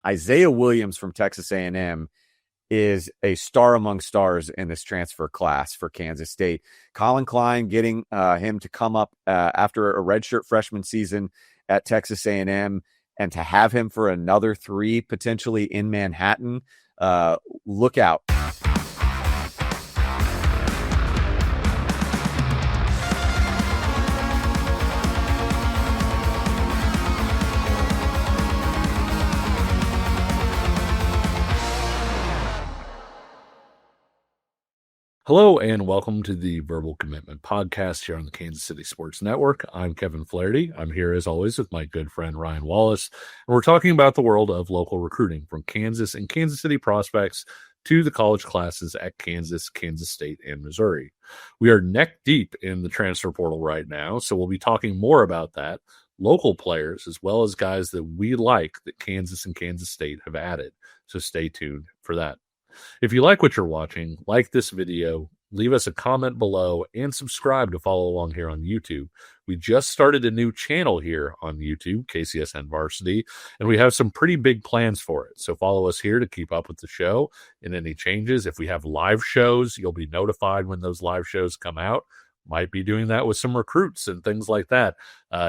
Isaiah Williams from Texas A&M is a star among stars in this transfer class for Kansas State. Colin Klein getting him to come up after a redshirt freshman season at Texas A&M and to have him for another 3 potentially in Manhattan. Look out. Hello and welcome to the Verbal Commitment Podcast here on the Kansas City Sports Network. I'm Kevin Flaherty. I'm here as always with my good friend Ryan Wallace, and we're talking about the world of local recruiting from Kansas and Kansas City prospects to the college classes at Kansas, Kansas State, and Missouri. We are neck deep in the transfer portal right now, so we'll be talking more about that, local players, as well as guys that we like that Kansas and Kansas State have added. So stay tuned for that. If you like what you're watching, like this video, leave us a comment below, and subscribe to follow along here on YouTube. We just started a new channel here on YouTube, KCSN Varsity, and we have some pretty big plans for it. So follow us here to keep up with the show and any changes. If we have live shows, you'll be notified when those live shows come out. Might be doing that with some recruits and things like that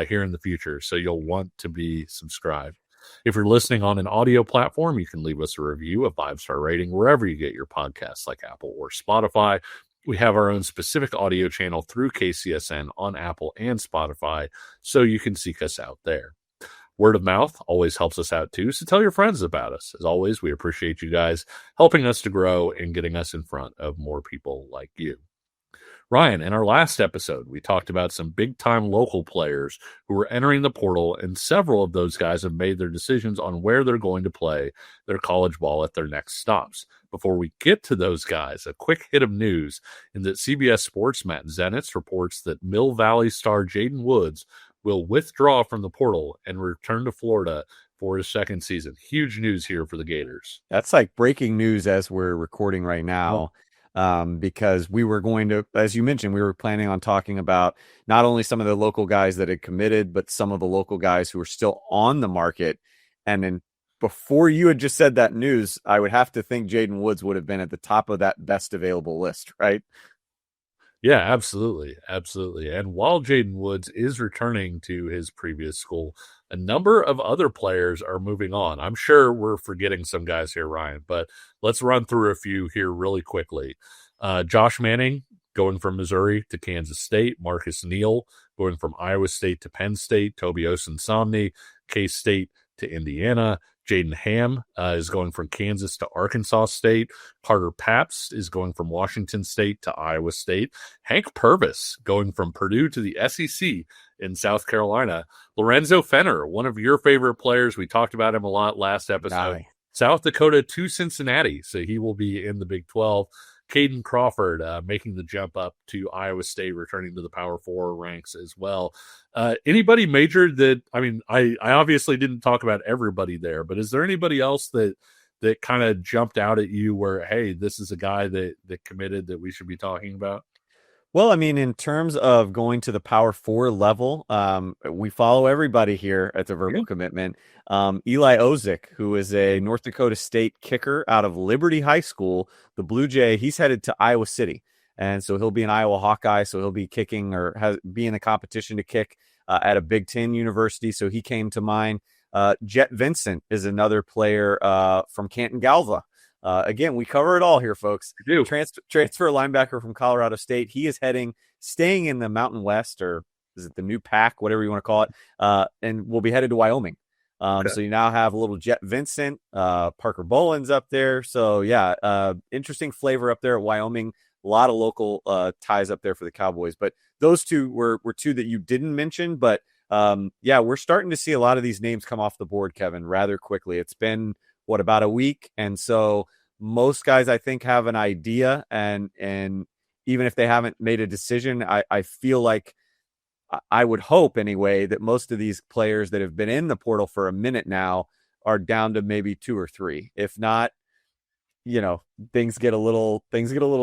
here in the future. So you'll want to be subscribed. If you're listening on an audio platform, you can leave us a review, a 5-star rating, wherever you get your podcasts like Apple or Spotify. We have our own specific audio channel through KCSN on Apple and Spotify, so you can seek us out there. Word of mouth always helps us out too, so tell your friends about us. As always, we appreciate you guys helping us to grow and getting us in front of more people like you. Ryan, in our last episode, we talked about some big-time local players who were entering the portal, and several of those guys have made their decisions on where they're going to play their college ball at their next stops. Before we get to those guys, a quick hit of news in that CBS Sports' Matt Zenitz reports that Mill Valley star Jaden Woods will withdraw from the portal and return to Florida for his second season. Huge news here for the Gators. That's like breaking news as we're recording right now. Because we were going to, as you mentioned, we were planning on talking about not only some of the local guys that had committed, but some of the local guys who are still on the market. And then before you had just said that news, I would have to think Jaden Woods would have been at the top of that best available list, right? Yeah, absolutely. Absolutely. And while Jaden Woods is returning to his previous school, a number of other players are moving on. I'm sure we're forgetting some guys here, Ryan, but let's run through a few here really quickly. Josh Manning going from Missouri to Kansas State. Marcus Neal going from Iowa State to Penn State. Toby Osunsomni, K-State to Indiana. Jaden Ham is going from Kansas to Arkansas State. Carter Paps is going from Washington State to Iowa State. Hank Purvis going from Purdue to the SEC in South Carolina. Lorenzo Fenner, one of your favorite players. We talked about him a lot last episode. South Dakota to Cincinnati, so he will be in the Big 12. Caden Crawford making the jump up to Iowa State, returning to the Power 4 ranks as well. Anybody major that, I mean, I obviously didn't talk about everybody there, but is there anybody else that kind of jumped out at you where, hey, this is a guy that committed that we should be talking about? Well, I mean, in terms of going to the Power 4 level, we follow everybody here at the Verbal Commitment. Eli Ozick, who is a North Dakota State kicker out of Liberty High School, the Blue Jay, he's headed to Iowa City. And so he'll be an Iowa Hawkeye, so he'll be kicking or be in a competition to kick at a Big Ten university. So he came to mind. Jet Vincent is another player from Canton Galva. Again, we cover it all here, folks. We do. Transfer linebacker from Colorado State. He is staying in the Mountain West, or is it the New Pac, whatever you want to call it, and will be headed to Wyoming. So you now have a little Jet Vincent, Parker Boland's up there. So yeah, interesting flavor up there at Wyoming. A lot of local ties up there for the Cowboys. But those two were two that you didn't mention. But yeah, we're starting to see a lot of these names come off the board, Kevin, rather quickly. It's been about a week, and so most guys I think have an idea, and even if they haven't made a decision, I feel like I would hope anyway that most of these players that have been in the portal for a minute now are down to maybe 2 or 3. If not, things get a little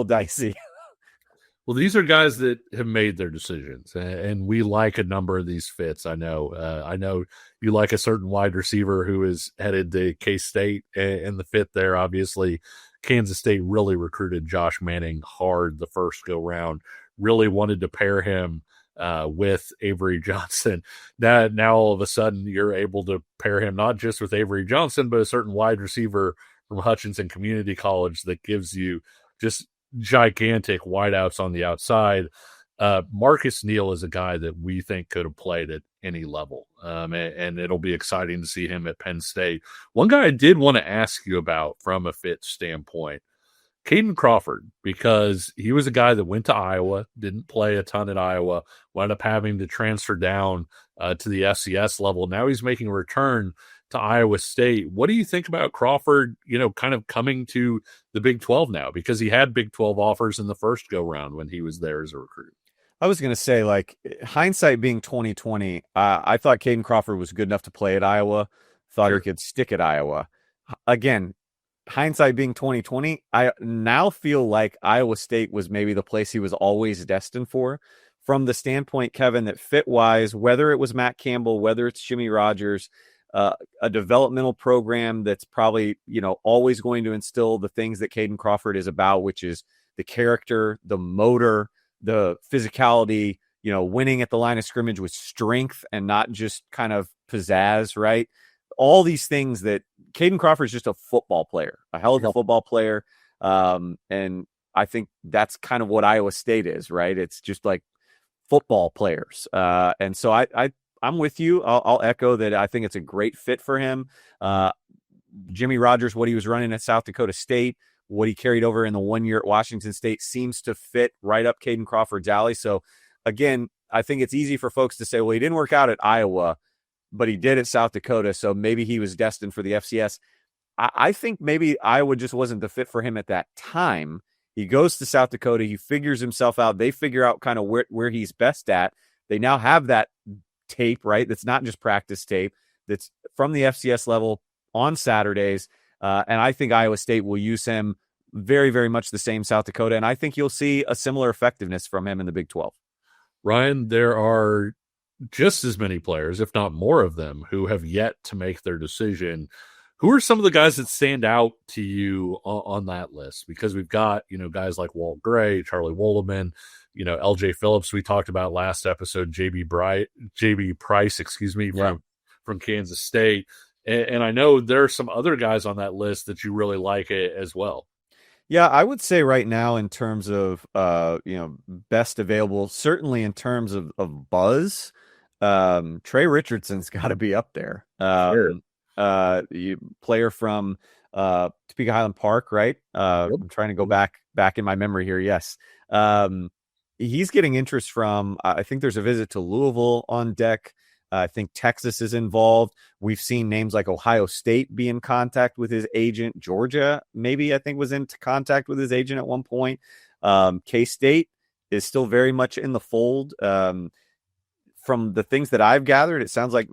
dicey. Well, these are guys that have made their decisions, and we like a number of these fits. I know you like a certain wide receiver who is headed to K-State, and the fit there, obviously, Kansas State really recruited Josh Manning hard the first go round, really wanted to pair him with Avery Johnson. Now all of a sudden you're able to pair him not just with Avery Johnson, but a certain wide receiver from Hutchinson Community College that gives you just gigantic wideouts on the outside. Marcus Neal is a guy that we think could have played at any level, and it'll be exciting to see him at Penn State. One guy I did want to ask you about from a fit standpoint, Caden Crawford, because he was a guy that went to Iowa, didn't play a ton at Iowa, wound up having to transfer down to the FCS level. Now he's making a return to Iowa State. What do you think about Crawford, kind of coming to the Big 12 now? Because he had Big 12 offers in the first go round when he was there as a recruit. I was going to say, like, hindsight being 2020, I thought Caden Crawford was good enough to play at Iowa. Thought he could stick at Iowa. Again, hindsight being 2020, I now feel like Iowa State was maybe the place he was always destined for, from the standpoint, Kevin, that fit-wise, whether it was Matt Campbell, whether it's Jimmy Rogers, a developmental program that's probably, always going to instill the things that Caden Crawford is about, which is the character, the motor, the physicality, winning at the line of scrimmage with strength and not just kind of pizzazz, right? All these things that Caden Crawford is just a football player, a hell of a football player. And I think that's kind of what Iowa State is, right? It's just like football players. And so I'm with you. I'll echo that. I think it's a great fit for him. Jimmy Rogers, what he was running at South Dakota State, what he carried over in the 1 year at Washington State seems to fit right up Caden Crawford's alley. So again, I think it's easy for folks to say, well, he didn't work out at Iowa, but he did at South Dakota. So maybe he was destined for the FCS. I think maybe Iowa just wasn't the fit for him at that time. He goes to South Dakota. He figures himself out. They figure out kind of where he's best at. They now have that tape, right? That's not just practice tape. That's from the FCS level on Saturdays. And I think Iowa State will use him very, very much the same South Dakota. And I think you'll see a similar effectiveness from him in the Big 12. Ryan, there are just as many players, if not more of them, who have yet to make their decision. Who are some of the guys that stand out to you on that list? Because we've got, guys like Walt Gray, Charlie Woldeman, LJ Phillips, we talked about last episode, JB Price, from Kansas State. And I know there are some other guys on that list that you really like as well. Yeah, I would say right now in terms of best available, certainly in terms of buzz, Trey Richardson's got to be up there. Sure. Player from Topeka Highland Park, right? Yep. I'm trying to go back in my memory here. Yes. He's getting interest from, I think there's a visit to Louisville on deck. I think Texas is involved. We've seen names like Ohio State be in contact with his agent. Georgia, maybe, I think, was in contact with his agent at one point. K-State is still very much in the fold. From the things that I've gathered, it sounds like,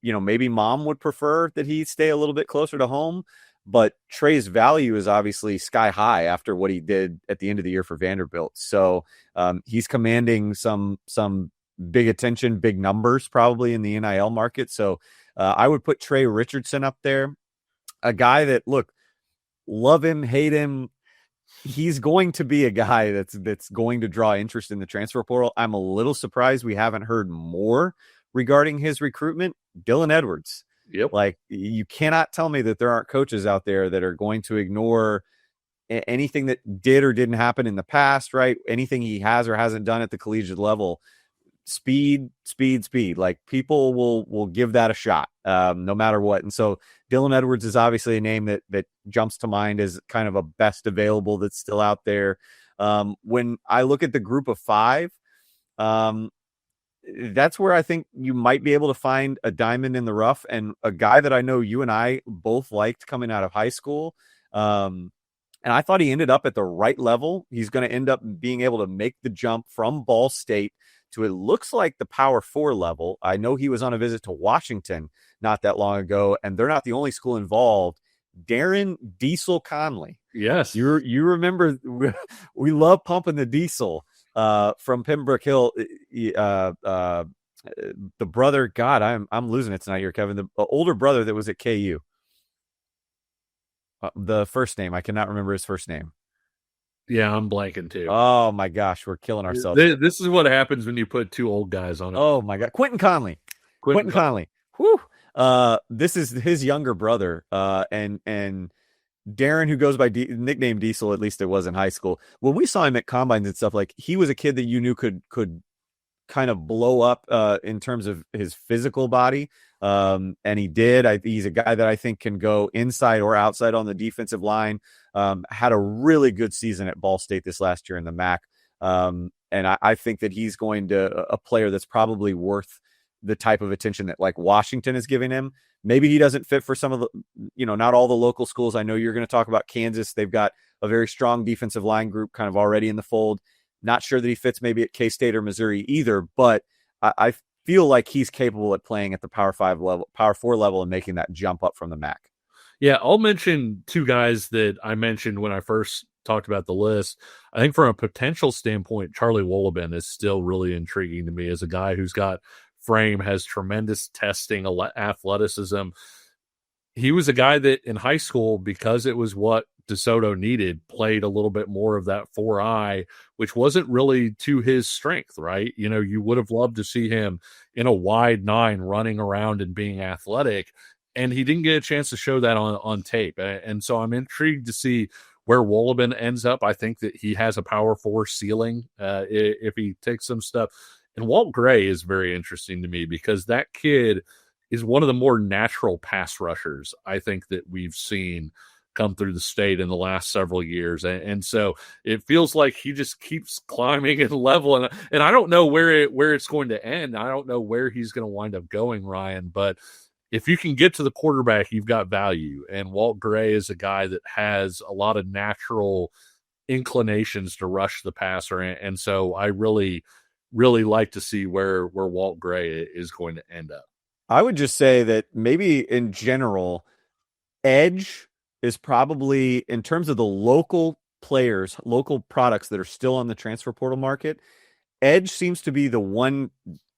maybe mom would prefer that he stay a little bit closer to home. But Trey's value is obviously sky high after what he did at the end of the year for Vanderbilt. So he's commanding some big attention, big numbers probably in the NIL market. So I would put Trey Richardson up there. A guy that, look, love him, hate him, he's going to be a guy that's going to draw interest in the transfer portal. I'm a little surprised we haven't heard more regarding his recruitment. Dylan Edwards. Yep. Like, you cannot tell me that there aren't coaches out there that are going to ignore anything that did or didn't happen in the past, right? Anything he has or hasn't done at the collegiate level. Speed. Like, people will give that a shot, no matter what. And so Dylan Edwards is obviously a name that jumps to mind as kind of a best available that's still out there. When I look at the group of five, that's where I think you might be able to find a diamond in the rough, and a guy that I know you and I both liked coming out of high school. And I thought he ended up at the right level. He's going to end up being able to make the jump from Ball State to, it looks like, the Power 4 level. I know he was on a visit to Washington not that long ago, and they're not the only school involved. Darren Diesel Conley. Yes. You remember, we love pumping the diesel. from Pembroke Hill. The brother, God, I'm losing it tonight here, Kevin. The older brother that was at KU. The first name, I cannot remember his first name. Yeah, I'm blanking too. Oh my gosh, we're killing ourselves. This is what happens when you put two old guys on it. Oh my God, Quentin Conley. Quentin Conley. Whew. This is his younger brother. And Darren, who goes by nickname Diesel, at least it was in high school. When we saw him at combines and stuff, like he was a kid that you knew could kind of blow up in terms of his physical body. And he did. He's a guy that I think can go inside or outside on the defensive line. Had a really good season at Ball State this last year in the MAC. And I think that he's going to a player that's probably worth the type of attention that like Washington is giving him. Maybe he doesn't fit for some of the, not all the local schools. I know you're going to talk about Kansas. They've got a very strong defensive line group kind of already in the fold. Not sure that he fits maybe at K-State or Missouri either, but I feel like he's capable at playing at the Power 5 level, Power 4 level, and making that jump up from the MAC. Yeah, I'll mention two guys that I mentioned when I first talked about the list. I think from a potential standpoint, Charlie Wolleben is still really intriguing to me as a guy who's got frame, has tremendous testing, athleticism. He was a guy that in high school, because it was what DeSoto needed, played a little bit more of that 4-eye, which wasn't really to his strength, right? You would have loved to see him in a wide 9 running around and being athletic, and he didn't get a chance to show that on tape. And so I'm intrigued to see where Wolleben ends up. I think that he has a Power 4 ceiling if he takes some stuff. And Walt Gray is very interesting to me because that kid is one of the more natural pass rushers I think that we've seen come through the state in the last several years. And so it feels like he just keeps climbing and leveling. And I don't know where it's going to end. I don't know where he's going to wind up going, Ryan, but if you can get to the quarterback, you've got value. And Walt Gray is a guy that has a lot of natural inclinations to rush the passer. And so I really like to see where Walt Gray is going to end up. I would just say that maybe in general, edge is probably, in terms of the local players, local products that are still on the transfer portal market, edge seems to be the one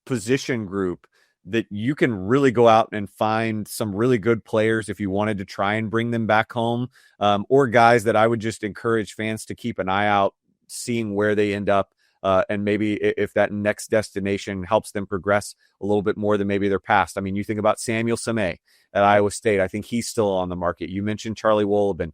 position group that you can really go out and find some really good players if you wanted to try and bring them back home, or guys that I would just encourage fans to keep an eye out, seeing where they end up. And maybe if that next destination helps them progress a little bit more than maybe their past. I mean, you think about Samuel Samé at Iowa State. I think he's still on the market. You mentioned Charlie Wolleben,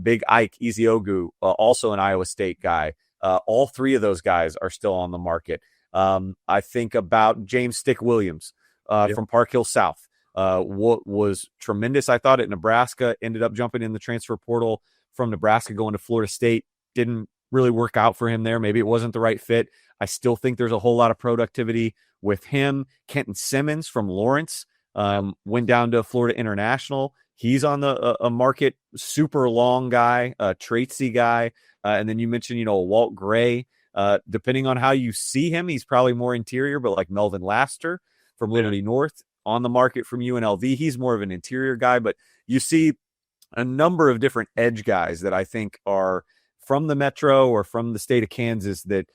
Big Ike Eziogu, also an Iowa State guy. All three of those guys are still on the market. I think about James Stick Williams from Park Hill South. What was tremendous, I thought, at Nebraska, ended up jumping in the transfer portal from Nebraska going to Florida State. Didn't really work out for him there. Maybe it wasn't the right fit. I still think there's a whole lot of productivity with him. Kenton Simmons from Lawrence went down to Florida International. He's on a market, super long guy, a traitsy guy. And then you mentioned, Walt Gray. Depending on how you see him, he's probably more interior, but like Melvin Laster from Liberty North on the market from UNLV. He's more of an interior guy, but you see a number of different edge guys that I think are from the Metro or from the state of Kansas that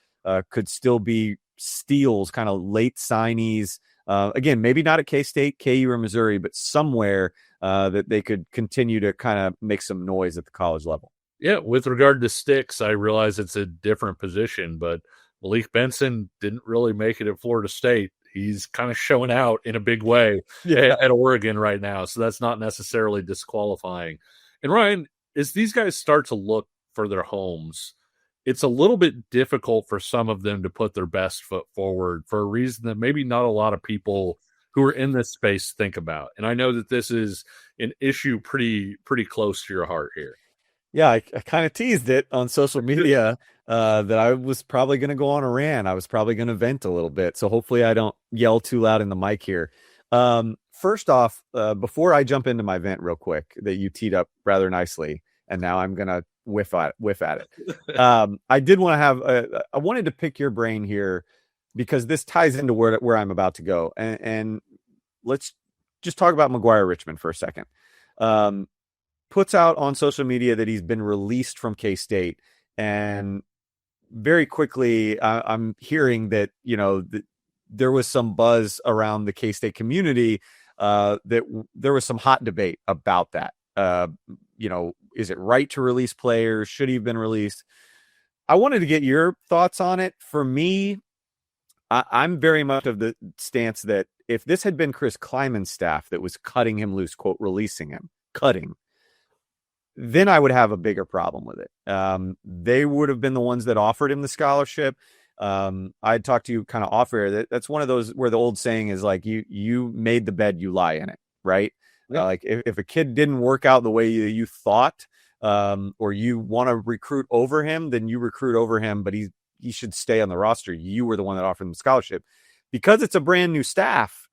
could still be steals, kind of late signees. Again, maybe not at K-State, KU, or Missouri, but somewhere that they could continue to kind of make some noise at the college level. Yeah, with regard to Sticks, I realize it's a different position, but Malik Benson didn't really make it at Florida State. He's kind of showing out in a big way at Oregon right now, so that's not necessarily disqualifying. And Ryan, as these guys start to look for their homes, it's a little bit difficult for some of them to put their best foot forward for a reason that maybe not a lot of people who are in this space think about. And I know that this is an issue pretty close to your heart here. Yeah, I kind of teased it on social media that I was probably going to go on a rant. I was probably going to vent a little bit. So hopefully I don't yell too loud in the mic here. First off, before I jump into my vent real quick that you teed up rather nicely, and now I'm going to whiff at it. I did want to have, I wanted to pick your brain here because this ties into where I'm about to go. And let's just talk about McGuire Richmond for a second. Puts out on social media that he's been released from K-State. And very quickly, I'm hearing that, there was some buzz around the K-State community that there was some hot debate about that. Is it right to release players? Should he have been released? I wanted to get your thoughts on it. For me, I'm very much of the stance that if this had been Chris Kleiman's staff that was cutting him loose, quote, releasing him, cutting, then I would have a bigger problem with it. They would have been the ones that offered him the scholarship. I'd talk to you kind of off air. That's one of those where the old saying is like, you made the bed, you lie in it, right? Yeah. Like if a kid didn't work out the way you thought, or you want to recruit over him, then you recruit over him, but he should stay on the roster. You were the one that offered him the scholarship. Because it's a brand new staff,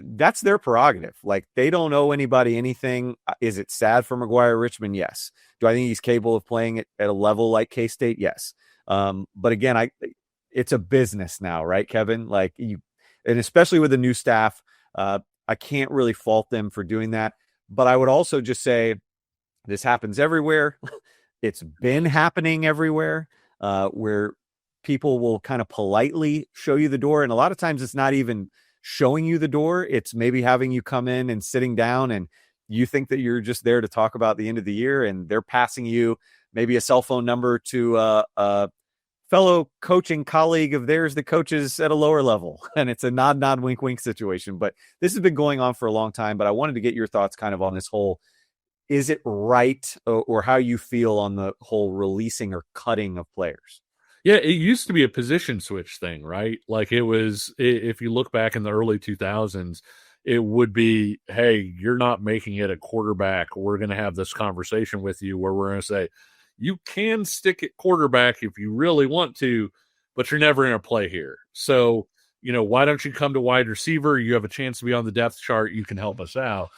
that's their prerogative. Like, they don't owe anybody anything. Is it sad for McGuire Richmond? Yes. Do I think he's capable of playing at a level like K-State? Yes. But again, it's a business now, right, Kevin? Like, and especially with the new staff, I can't really fault them for doing that. But I would also just say this happens everywhere. It's been happening everywhere, where people will kind of politely show you the door. And a lot of times it's not even showing you the door. It's maybe having you come in and sitting down, and you think that you're just there to talk about the end of the year, and they're passing you maybe a cell phone number to a fellow coaching colleague of theirs that coaches at a lower level. And it's a nod, wink, wink situation. But this has been going on for a long time. But I wanted to get your thoughts kind of on this whole, is it right, or how you feel on the whole releasing or cutting of players? Yeah, it used to be a position switch thing, right? Like, it was, if you look back in the early 2000s, it would be, hey, you're not making it a quarterback. We're going to have this conversation with you where we're going to say, you can stick at quarterback if you really want to, but you're never going to play here. So, why don't you come to wide receiver? You have a chance to be on the depth chart. You can help us out.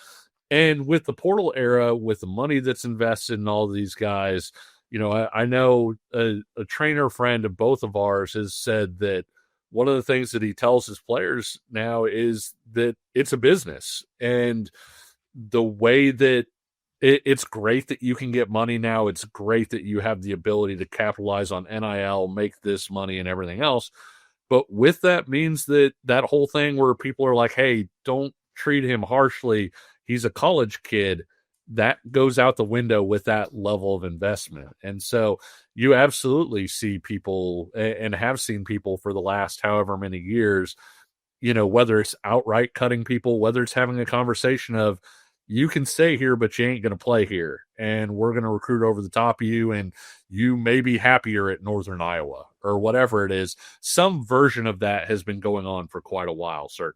And with the portal era, with the money that's invested in all of these guys, I know a trainer friend of both of ours has said that one of the things that he tells his players now is that it's a business. And the way that it's great that you can get money now, it's great that you have the ability to capitalize on NIL, make this money and everything else. But with that means that whole thing where people are like, hey, don't treat him harshly, he's a college kid, that goes out the window with that level of investment. And so you absolutely see people, and have seen people for the last however many years, whether it's outright cutting people, whether it's having a conversation of, you can stay here, but you ain't going to play here, and we're going to recruit over the top of you, and you may be happier at Northern Iowa, or whatever it is. Some version of that has been going on for quite a while, certainly.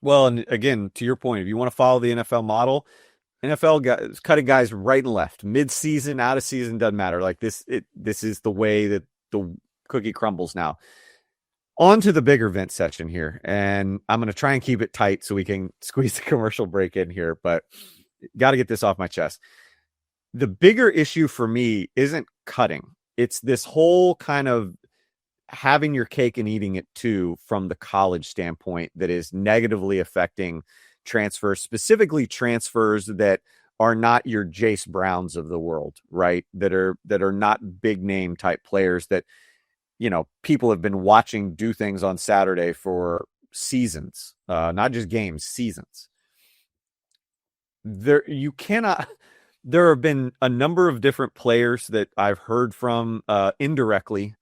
Well, and again, to your point, if you want to follow the NFL model, NFL guys cutting guys right and left, mid-season, out of season, doesn't matter. Like, this is the way that the cookie crumbles now. On to the bigger vent section here, and I'm going to try and keep it tight so we can squeeze the commercial break in here, but got to get this off my chest. The bigger issue for me isn't cutting. It's this whole kind of having your cake and eating it too from the college standpoint that is negatively affecting transfers, specifically transfers that are not your Jace Browns of the world, right? That are not big name type players that, people have been watching do things on Saturday for seasons, not just games, seasons. There have been a number of different players that I've heard from indirectly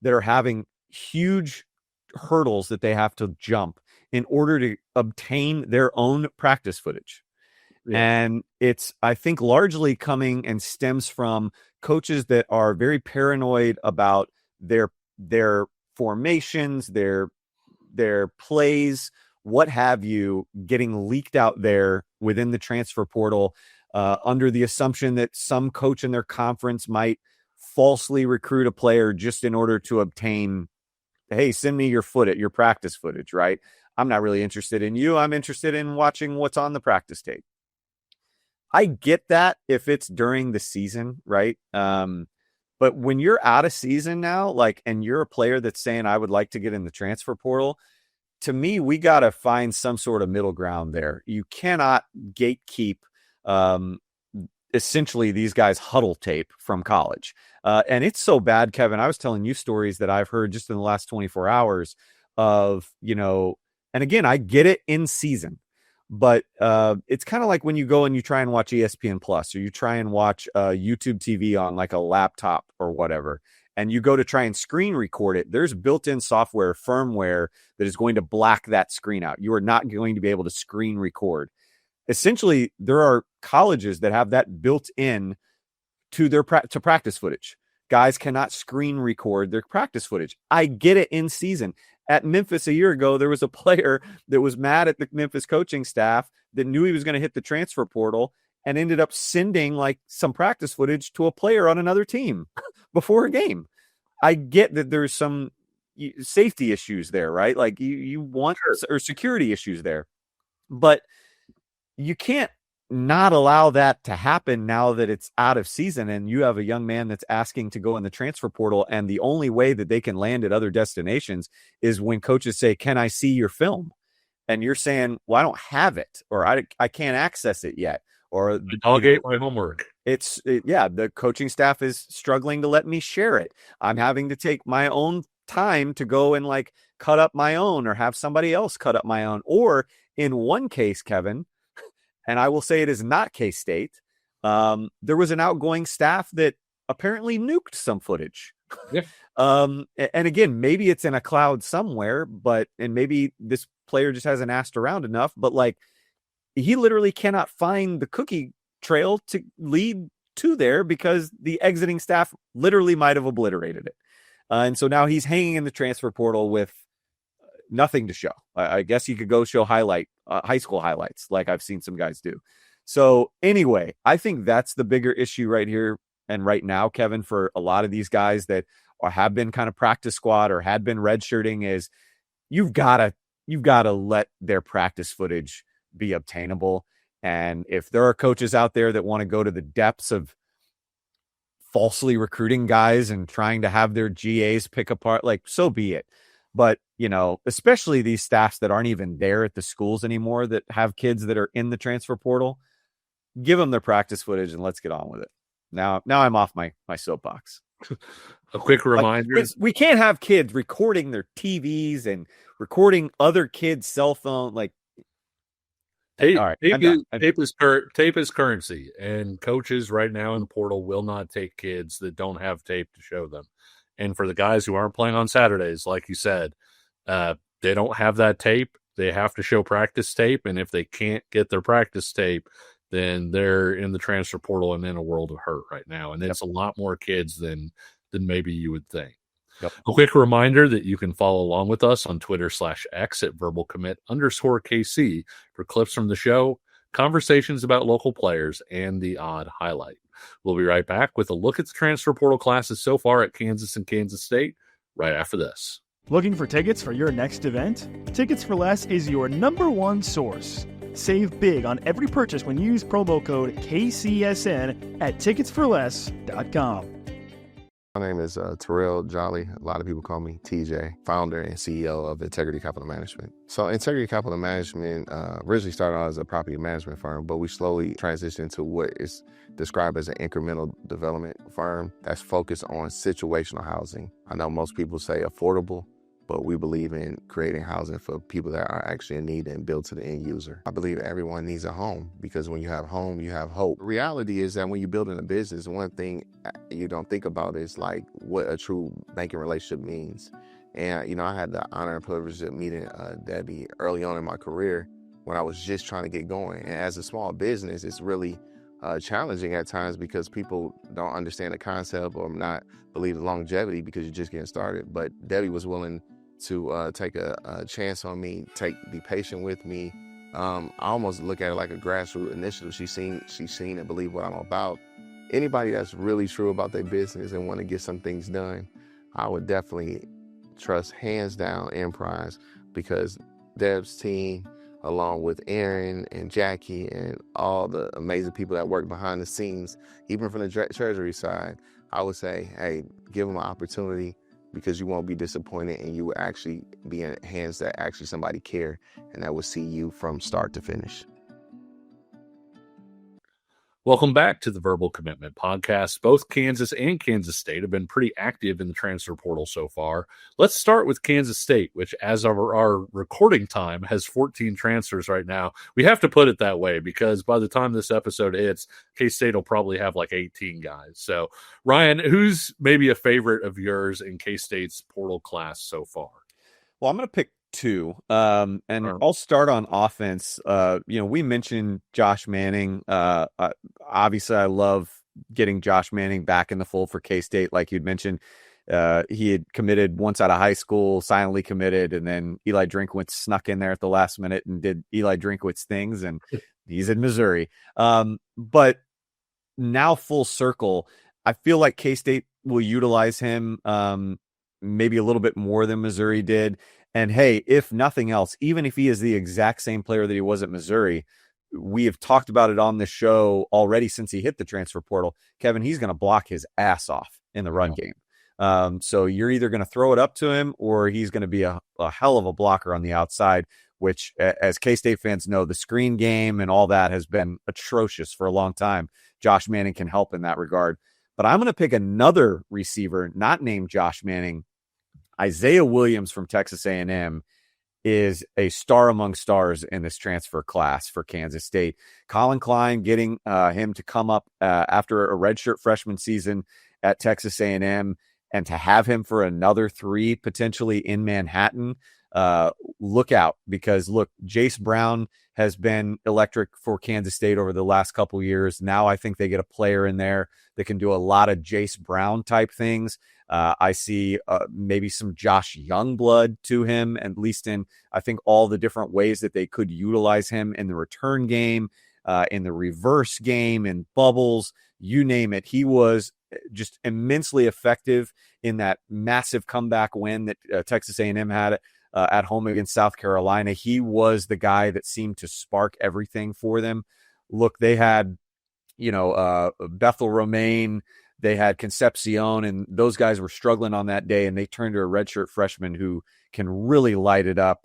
that are having huge hurdles that they have to jump in order to obtain their own practice footage. Yeah. And it's, I think, largely coming and stems from coaches that are very paranoid about their formations, their plays, what have you, getting leaked out there within the transfer portal, under the assumption that some coach in their conference might falsely recruit a player just in order to obtain, hey, send me your practice footage, right? I'm not really interested in you. I'm interested in watching what's on the practice tape. I get that if it's during the season, right? But when you're out of season now, and you're a player that's saying, I would like to get in the transfer portal, to me, we got to find some sort of middle ground there. You cannot gatekeep essentially these guys huddle tape from college. And it's so bad, Kevin. I was telling you stories that I've heard just in the last 24 hours of, and again, I get it in season, but it's kind of like when you go and you try and watch ESPN Plus, or you try and watch YouTube TV on like a laptop or whatever, and you go to try and screen record it. There's built-in software, firmware that is going to black that screen out. You are not going to be able to screen record. Essentially, there are colleges that have that built in to their to practice footage. Guys cannot screen record their practice footage. I get it in season. At Memphis a year ago, there was a player that was mad at the Memphis coaching staff that knew he was going to hit the transfer portal and ended up sending like some practice footage to a player on another team before a game. I get that there's some safety issues there, right? Like you want, or security issues there, but you can't not allow that to happen now that it's out of season and you have a young man that's asking to go in the transfer portal. And the only way that they can land at other destinations is when coaches say, "Can I see your film?" And you're saying, "Well, I don't have it," or I can't access it yet. Or I'll get my homework. The coaching staff is struggling to let me share it. I'm having to take my own time to go and like cut up my own, or have somebody else cut up my own. Or in one case, Kevin, and I will say it is not K-State, there was an outgoing staff that apparently nuked some footage. Yeah. And again, maybe it's in a cloud somewhere, and maybe this player just hasn't asked around enough, but like he literally cannot find the cookie trail to lead to there because the exiting staff literally might have obliterated it. And so now he's hanging in the transfer portal with nothing to show. I guess you could go show high school highlights like I've seen some guys do. So anyway, I think that's the bigger issue right here and right now, Kevin, for a lot of these guys that have been kind of practice squad or had been redshirting, is you've got to let their practice footage be obtainable. And if there are coaches out there that want to go to the depths of falsely recruiting guys and trying to have their GAs pick apart, like, so be it. But, especially these staffs that aren't even there at the schools anymore, that have kids that are in the transfer portal, give them their practice footage and let's get on with it. Now I'm off my soapbox. A quick reminder. Like, we can't have kids recording their TVs and recording other kids' cell phone. Like, tape, all right, tape is currency, and coaches right now in the portal will not take kids that don't have tape to show them. And for the guys who aren't playing on Saturdays, like you said, they don't have that tape. They have to show practice tape. And if they can't get their practice tape, then they're in the transfer portal and in a world of hurt right now. And it's a lot more kids than maybe you would think. Yep. A quick reminder that you can follow along with us on Twitter/X at verbalcommit_KC for clips from the show, conversations about local players, and the odd highlight. We'll be right back with a look at the transfer portal classes so far at Kansas and Kansas State right after this. Looking for tickets for your next event? Tickets for Less is your #1 source. Save big on every purchase when you use promo code KCSN at ticketsforless.com. My name is Terrell Jolly. A lot of people call me TJ, founder and CEO of Integrity Capital Management. So Integrity Capital Management originally started out as a property management firm, but we slowly transitioned to what is described as an incremental development firm that's focused on situational housing. I know most people say affordable, but we believe in creating housing for people that are actually in need and built to the end user. I believe everyone needs a home, because when you have home, you have hope. The reality is that when you're building a business, one thing you don't think about is like what a true banking relationship means. And, I had the honor and privilege of meeting Debbie early on in my career when I was just trying to get going. And as a small business, it's really challenging at times because people don't understand the concept or not believe the longevity because you're just getting started. But Debbie was willing to take a chance on me, be patient with me. I almost look at it like a grassroots initiative. She's seen and believe what I'm about. Anybody that's really true about their business and want to get some things done, I would definitely trust hands down Enterprise, because Deb's team, along with Aaron and Jackie and all the amazing people that work behind the scenes, even from the treasury side, I would say, hey, give them an opportunity, because you won't be disappointed and you will actually be in hands that actually somebody care and that will see you from start to finish. Welcome back to the Verbal Commitment Podcast. Both Kansas and Kansas State have been pretty active in the transfer portal so far. Let's start with Kansas State, which, as of our recording time, has 14 transfers right now. We have to put it that way because by the time this episode hits, K-State will probably have like 18 guys. So, Ryan, who's maybe a favorite of yours in K-State's portal class so far? Well, I'm going to pick two. And I'll start on offense. We mentioned Josh Manning. Obviously, I love getting Josh Manning back in the fold for K-State. Like you'd mentioned, he had committed once out of high school, silently committed, and then Eli Drinkwitz snuck in there at the last minute and did Eli Drinkwitz things, and he's in Missouri. But now full circle, I feel like K-State will utilize him maybe a little bit more than Missouri did. And hey, if nothing else, even if he is the exact same player that he was at Missouri, we have talked about it on the show already since he hit the transfer portal. Kevin, he's going to block his ass off in the run game. So you're either going to throw it up to him or he's going to be a hell of a blocker on the outside, which, as K-State fans know, the screen game and all that has been atrocious for a long time. Josh Manning can help in that regard. But I'm going to pick another receiver, not named Josh Manning. Isaiah Williams from Texas A&M is a star among stars in this transfer class for Kansas State. Colin Klein getting him to come up after a redshirt freshman season at Texas A&M and to have him for another 3 potentially in Manhattan. Look out, because look, Jace Brown has been electric for Kansas State over the last couple of years. Now I think they get a player in there that can do a lot of Jace Brown type things. I see maybe some Josh Youngblood to him, at least in, I think, all the different ways that they could utilize him in the return game, in the reverse game, in bubbles, you name it. He was just immensely effective in that massive comeback win that Texas A&M had at home against South Carolina. He was the guy that seemed to spark everything for them. Look, they had, Bethel Romaine, they had Concepcion, and those guys were struggling on that day, and they turned to a redshirt freshman who can really light it up.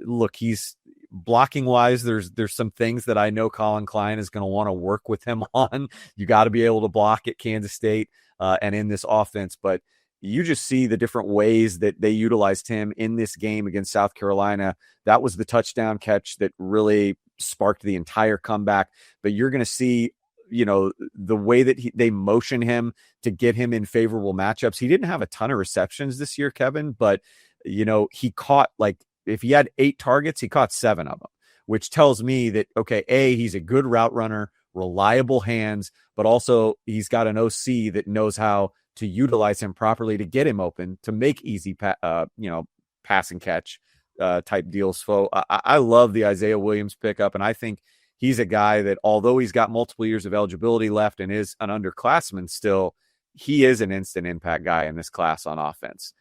Look, he's blocking wise. There's some things that I know Colin Klein is going to want to work with him on. You got to be able to block at Kansas State and in this offense, but you just see the different ways that they utilized him in this game against South Carolina. That was the touchdown catch that really sparked the entire comeback. But you're going to see, the way that they motion him to get him in favorable matchups. He didn't have a ton of receptions this year, Kevin, but, he caught, like, if he had 8 targets, he caught 7 of them, which tells me that, okay, A, he's a good route runner, reliable hands, but also he's got an OC that knows how to utilize him properly to get him open, to make easy, pass and catch type deals. So I love the Isaiah Williams pickup, and I think he's a guy that, although he's got multiple years of eligibility left and is an underclassman still, he is an instant impact guy in this class on offense.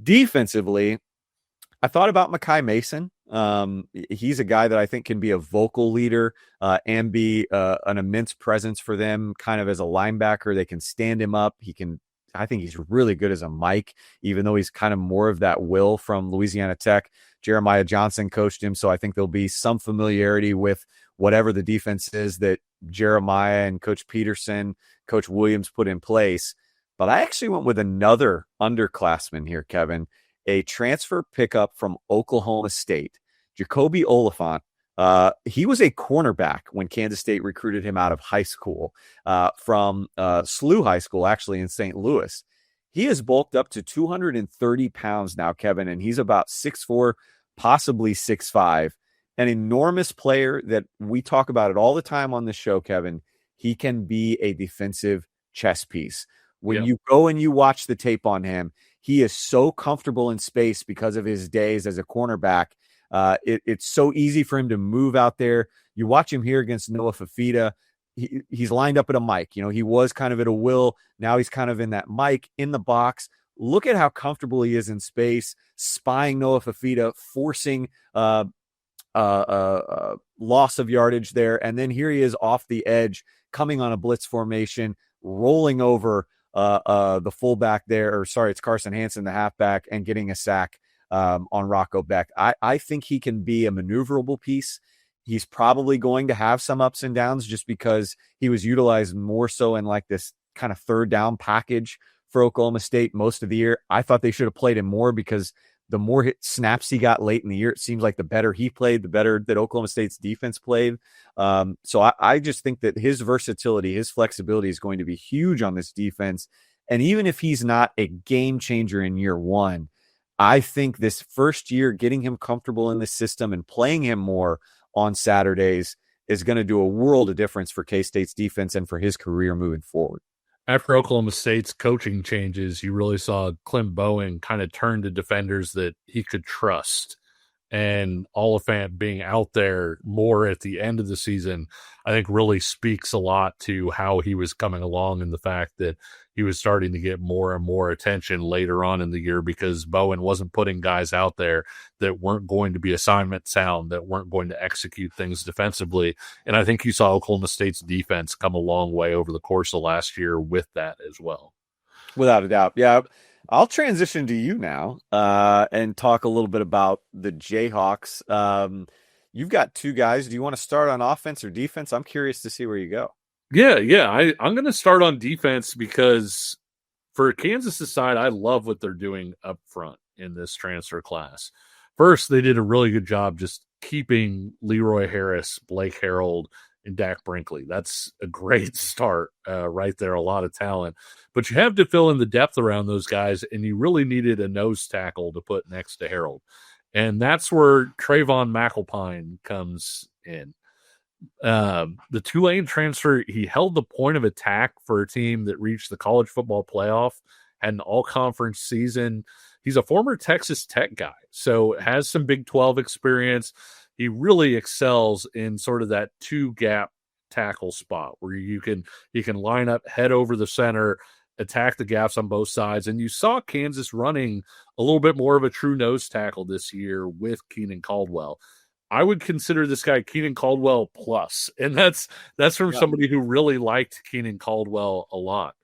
Defensively, I thought about Mekhi Mason. He's a guy that I think can be a vocal leader and be an immense presence for them, kind of as a linebacker. They can stand him up. I think he's really good as a mic, even though he's kind of more of that Will from Louisiana Tech. Jeremiah Johnson coached him, so I think there'll be some familiarity with whatever the defense is that Jeremiah and Coach Peterson, Coach Williams put in place. But I actually went with another underclassman here, Kevin, a transfer pickup from Oklahoma State, Jacoby Oliphant. He was a cornerback when Kansas State recruited him out of high school from SLU High School, actually in St. Louis. He has bulked up to 230 pounds now, Kevin, and he's about 6'4", possibly 6'5". An enormous player that we talk about it all the time on the show, Kevin. He can be a defensive chess piece. When you go and you watch the tape on him, he is so comfortable in space because of his days as a cornerback. It's so easy for him to move out there. You watch him here against Noah Fafita. He's lined up at a mic. He was kind of at a Will. Now he's kind of in that mic in the box. Look at how comfortable he is in space, spying Noah Fafita, forcing loss of yardage there. And then here he is off the edge, coming on a blitz formation, rolling over the fullback there, it's Carson Hansen, the halfback, and getting a sack on Rocco Beck. I think he can be a maneuverable piece. He's probably going to have some ups and downs just because he was utilized more so in like this kind of third down package for Oklahoma State most of the year. I thought they should have played him more because the more snaps he got late in the year, it seems like the better he played, the better that Oklahoma State's defense played. So I just think that his versatility, his flexibility is going to be huge on this defense. And even if he's not a game changer in year one, I think this first year, getting him comfortable in the system and playing him more on Saturdays is going to do a world of difference for K-State's defense and for his career moving forward. After Oklahoma State's coaching changes, you really saw Clint Bowen kind of turn to defenders that he could trust. And Oliphant being out there more at the end of the season, I think really speaks a lot to how he was coming along and the fact that he was starting to get more and more attention later on in the year because Bowen wasn't putting guys out there that weren't going to be assignment sound, that weren't going to execute things defensively. And I think you saw Oklahoma State's defense come a long way over the course of last year with that as well. Without a doubt. Yeah. I'll transition to you now and talk a little bit about the Jayhawks. You've got two guys. Do you want to start on offense or defense? I'm curious to see where you go. Yeah. I'm going to start on defense because for Kansas' side, I love what they're doing up front in this transfer class. First, they did a really good job just keeping Leroy Harris, Blake Harold, and Dak Brinkley. That's a great start right there. A lot of talent. But you have to fill in the depth around those guys, and you really needed a nose tackle to put next to Harold. And that's where Trayvon McAlpine comes in. The Tulane transfer, he held the point of attack for a team that reached the college football playoff, had an all-conference season. He's a former Texas Tech guy, so has some Big 12 experience. He really excels in sort of that two-gap tackle spot where he can line up, head over the center, attack the gaps on both sides. And you saw Kansas running a little bit more of a true nose tackle this year with Keenan Caldwell. I would consider this guy Keenan Caldwell plus, and that's from somebody who really liked Keenan Caldwell a lot.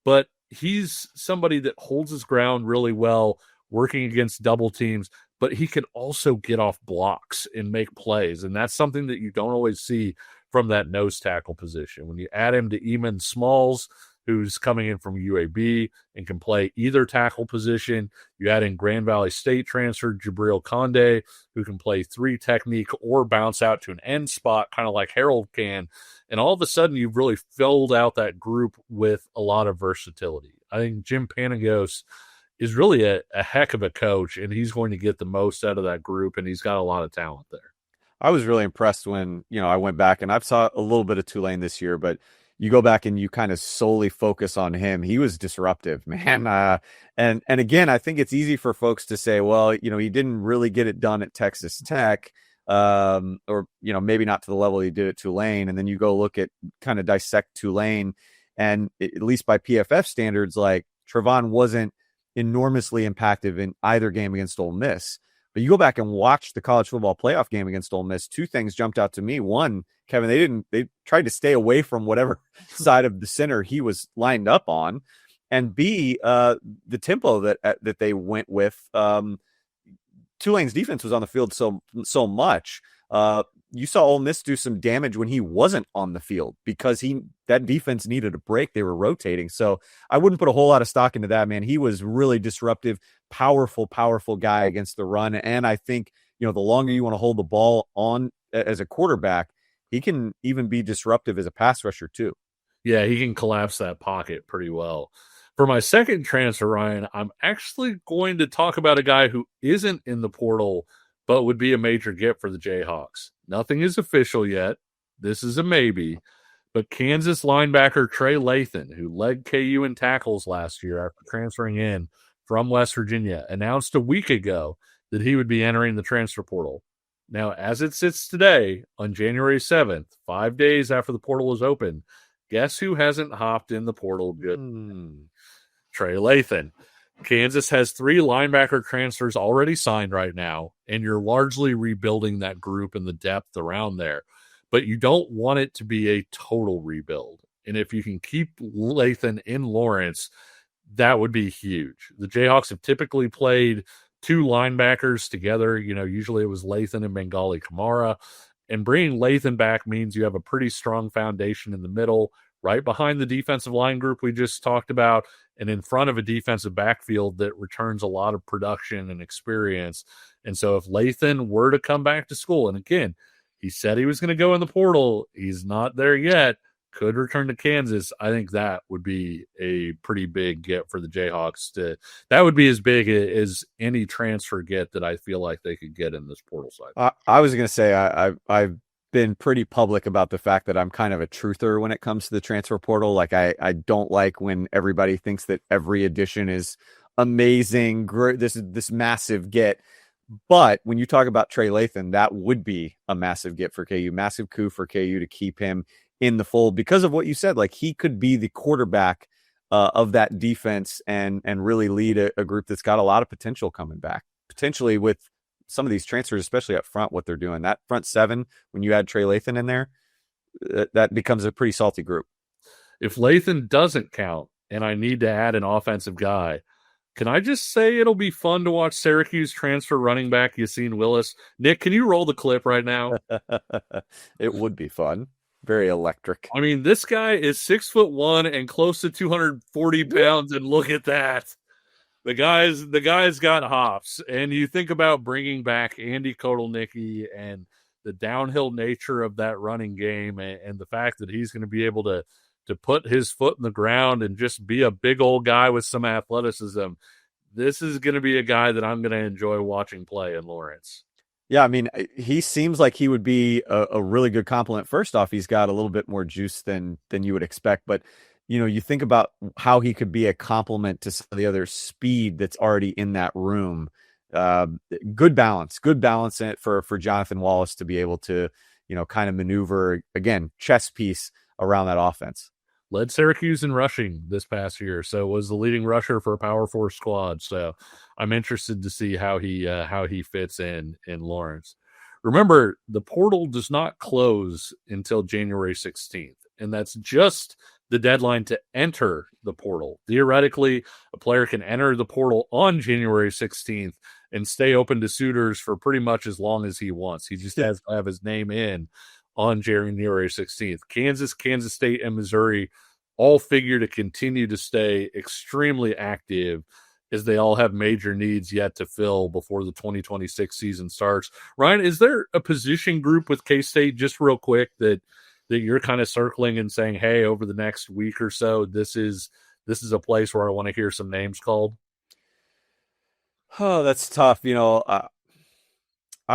But he's somebody that holds his ground really well, working against double teams, but he can also get off blocks and make plays, and that's something that you don't always see from that nose tackle position. When you add him to Eamon Smalls, who's coming in from UAB and can play either tackle position. You add in Grand Valley State transfer Jabril Conde, who can play three technique or bounce out to an end spot, kind of like Harold can. And all of a sudden, you've really filled out that group with a lot of versatility. I think Jim Panagos is really a heck of a coach, and he's going to get the most out of that group, and he's got a lot of talent there. I was really impressed when, I went back, and I've saw a little bit of Tulane this year, but you go back and you kind of solely focus on him. He was disruptive, man. And again, I think it's easy for folks to say, well, he didn't really get it done at Texas Tech, or, maybe not to the level he did at Tulane. And then you go look at kind of dissect Tulane, and at least by PFF standards, like Trevon wasn't enormously impactful in either game against Ole Miss. But you go back and watch the college football playoff game against Ole Miss, two things jumped out to me. One, Kevin, they tried to stay away from whatever side of the center he was lined up on. And B, the tempo that they went with. Tulane's defense was on the field so much. You saw Ole Miss do some damage when he wasn't on the field because that defense needed a break. They were rotating. So I wouldn't put a whole lot of stock into that, man. He was really disruptive, powerful guy against the run. And I think, the longer you want to hold the ball on as a quarterback, he can even be disruptive as a pass rusher too. Yeah, he can collapse that pocket pretty well. For my second transfer, Ryan, I'm actually going to talk about a guy who isn't in the portal, but would be a major get for the Jayhawks. Nothing is official yet. This is a maybe. But Kansas linebacker Trey Lathan, who led KU in tackles last year after transferring in from West Virginia, announced a week ago that he would be entering the transfer portal. Now, as it sits today, on January 7th, 5 days after the portal is open, guess who hasn't hopped in the portal? Trey Lathan. Kansas has 3 linebacker transfers already signed right now, and you're largely rebuilding that group and the depth around there. But you don't want it to be a total rebuild. And if you can keep Lathan in Lawrence, that would be huge. The Jayhawks have typically played 2 linebackers together. Usually it was Lathan and Bengali Kamara. And bringing Lathan back means you have a pretty strong foundation in the middle, right behind the defensive line group we just talked about, and in front of a defensive backfield that returns a lot of production and experience. And so if Lathan were to come back to school, and again, he said he was going to go in the portal, he's not there yet, could return to Kansas, I think that would be a pretty big get for the Jayhawks. That would be as big as any transfer get that I feel like they could get in this portal side. I was going to say I've been pretty public about the fact that I'm kind of a truther when it comes to the transfer portal. Like I don't like when everybody thinks that every addition is amazing, great, this massive get. But when you talk about Trey Lathan, that would be a massive get for KU, massive coup for KU to keep him in the fold because of what you said. Like he could be the quarterback of that defense and really lead a group that's got a lot of potential coming back, potentially with some of these transfers, especially up front, what they're doing. That front seven, when you add Trey Lathan in there, that becomes a pretty salty group. If Lathan doesn't count and I need to add an offensive guy, can I just say it'll be fun to watch Syracuse transfer running back Yassine Willis? Nick, can you roll the clip right now? It would be fun. Very electric. I mean, this guy is 6'1" and close to 240 pounds, and look at that. The guy's got hops. And you think about bringing back Andy Kotelnicki and the downhill nature of that running game and the fact that he's going to be able to put his foot in the ground and just be a big old guy with some athleticism. This is going to be a guy that I'm going to enjoy watching play in Lawrence. Yeah, I mean, he seems like he would be a really good complement. First off, he's got a little bit more juice than you would expect. But, you think about how he could be a complement to some of the other speed that's already in that room. Good balance in it for Jonathan Wallace to be able to, kind of maneuver, again, chess piece around that offense. Led Syracuse in rushing this past year, so was the leading rusher for a Power 4 squad. So I'm interested to see how he fits in Lawrence. Remember, the portal does not close until January 16th, and that's just the deadline to enter the portal. Theoretically, a player can enter the portal on January 16th and stay open to suitors for pretty much as long as he wants. He just has to have his name in on January 16th. Kansas, Kansas State, and Missouri all figure to continue to stay extremely active as they all have major needs yet to fill before the 2026 season starts. Ryan, is there a position group with K-State, just real quick, that you're kind of circling and saying, hey, over the next week or so, this is a place where I want to hear some names called? Oh, that's tough. I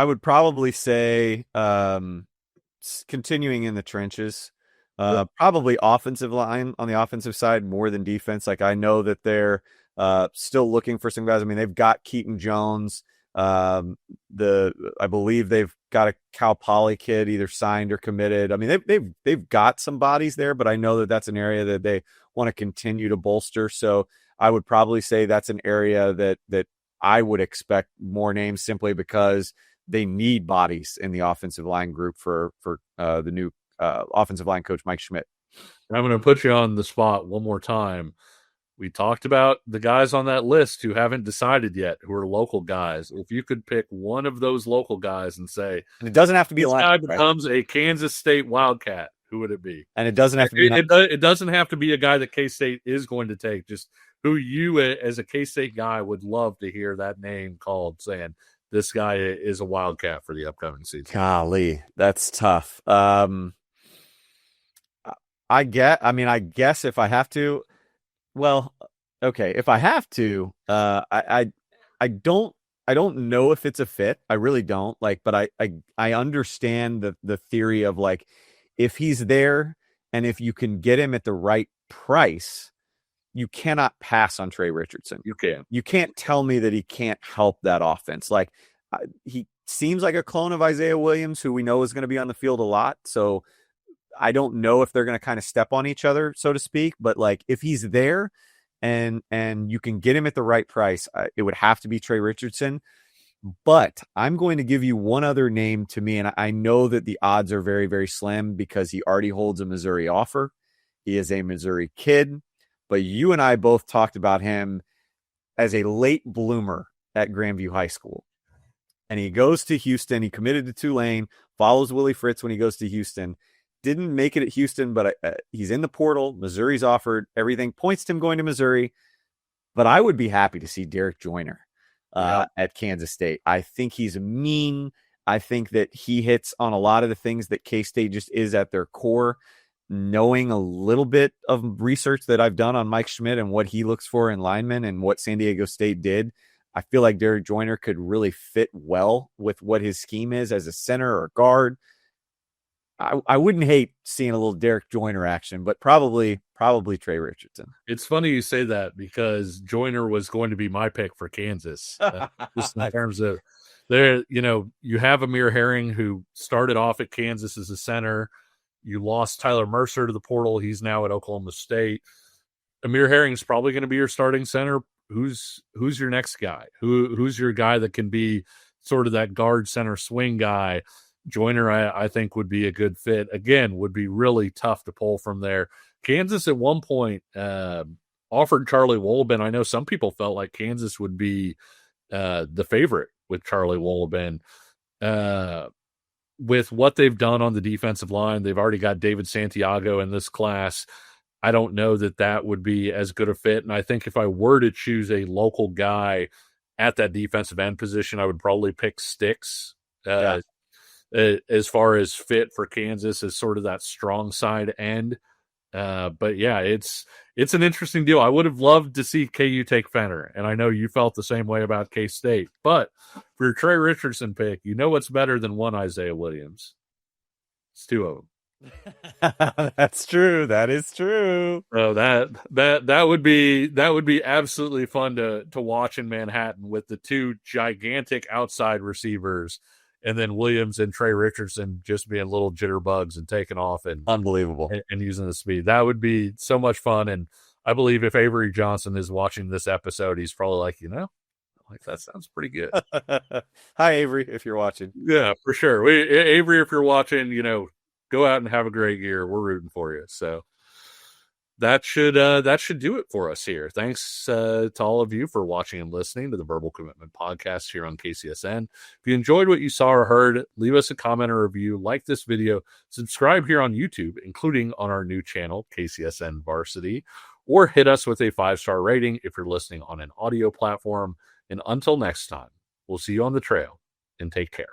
would probably say continuing in the trenches, probably offensive line on the offensive side more than defense. Like I know that they're still looking for some guys. I mean, they've got Keaton Jones. I believe they've got a Cal Poly kid either signed or committed. I mean, they've got some bodies there, but I know that that's an area that they want to continue to bolster. So I would probably say that's an area that I would expect more names simply because they need bodies in the offensive line group for the new offensive line coach, Mike Schmidt. I'm going to put you on the spot one more time. We talked about the guys on that list who haven't decided yet, who are local guys. If you could pick one of those local guys and say, and it doesn't have to be this a guy becomes a Kansas State Wildcat, who would it be? And it doesn't have to be. It doesn't have to be a guy that K-State is going to take. Just who you, as a K-State guy, would love to hear that name called, saying this guy is a Wildcat for the upcoming season. Golly, that's tough. I guess if I have to. Well, okay. If I have to, I don't know if it's a fit. I really don't but I understand the theory of like, if he's there and if you can get him at the right price, you cannot pass on Trey Richardson. You can't tell me that he can't help that offense. Like he seems like a clone of Isaiah Williams, who we know is going to be on the field a lot. So I don't know if they're going to kind of step on each other, so to speak, but like if he's there and you can get him at the right price, it would have to be Trey Richardson. But I'm going to give you one other name to me, and I know that the odds are very, very slim because he already holds a Missouri offer. He is a Missouri kid, but you and I both talked about him as a late bloomer at Grandview High School. And he goes to Houston. He committed to Tulane, follows Willie Fritz when he goes to Houston. Didn't make it at Houston, but he's in the portal. Missouri's offered. Everything points to him going to Missouri. But I would be happy to see Derek Joyner at Kansas State. I think he's mean. I think that he hits on a lot of the things that K-State just is at their core. Knowing a little bit of research that I've done on Mike Schmidt and what he looks for in linemen and what San Diego State did, I feel like Derek Joyner could really fit well with what his scheme is as a center or guard. I wouldn't hate seeing a little Derek Joyner action, but probably Trey Richardson. It's funny you say that because Joyner was going to be my pick for Kansas. Just in terms of there, you have Amir Herring, who started off at Kansas as a center. You lost Tyler Mercer to the portal. He's now at Oklahoma State. Amir Herring's probably going to be your starting center. Who's your next guy? Who's your guy that can be sort of that guard center swing guy? Joyner, I think, would be a good fit. Again, would be really tough to pull from there. Kansas at one point offered Charlie Wolleben. I know some people felt like Kansas would be the favorite with Charlie Wolleben. With what they've done on the defensive line, they've already got David Santiago in this class. I don't know that would be as good a fit. And I think if I were to choose a local guy at that defensive end position, I would probably pick Sticks. As far as fit for Kansas as sort of that strong side end. But yeah, it's an interesting deal. I would have loved to see KU take Fenner, and I know you felt the same way about K-State. But for your Trey Richardson pick, what's better than one Isaiah Williams? It's two of them. That's true. That is true. So that would be absolutely fun to watch in Manhattan with the two gigantic outside receivers. And then Williams and Trey Richardson just being little jitterbugs and taking off and unbelievable and using the speed. That would be so much fun. And I believe if Avery Johnson is watching this episode, he's probably like, that sounds pretty good. Hi, Avery, if you're watching. Yeah, for sure. Avery, if you're watching, go out and have a great year. We're rooting for you. So that should do it for us here. Thanks to all of you for watching and listening to the Verbal Commitment Podcast here on KCSN. If you enjoyed what you saw or heard, leave us a comment or review, like this video, subscribe here on YouTube, including on our new channel, KCSN Varsity, or hit us with a 5-star rating if you're listening on an audio platform. And until next time, we'll see you on the trail, and take care.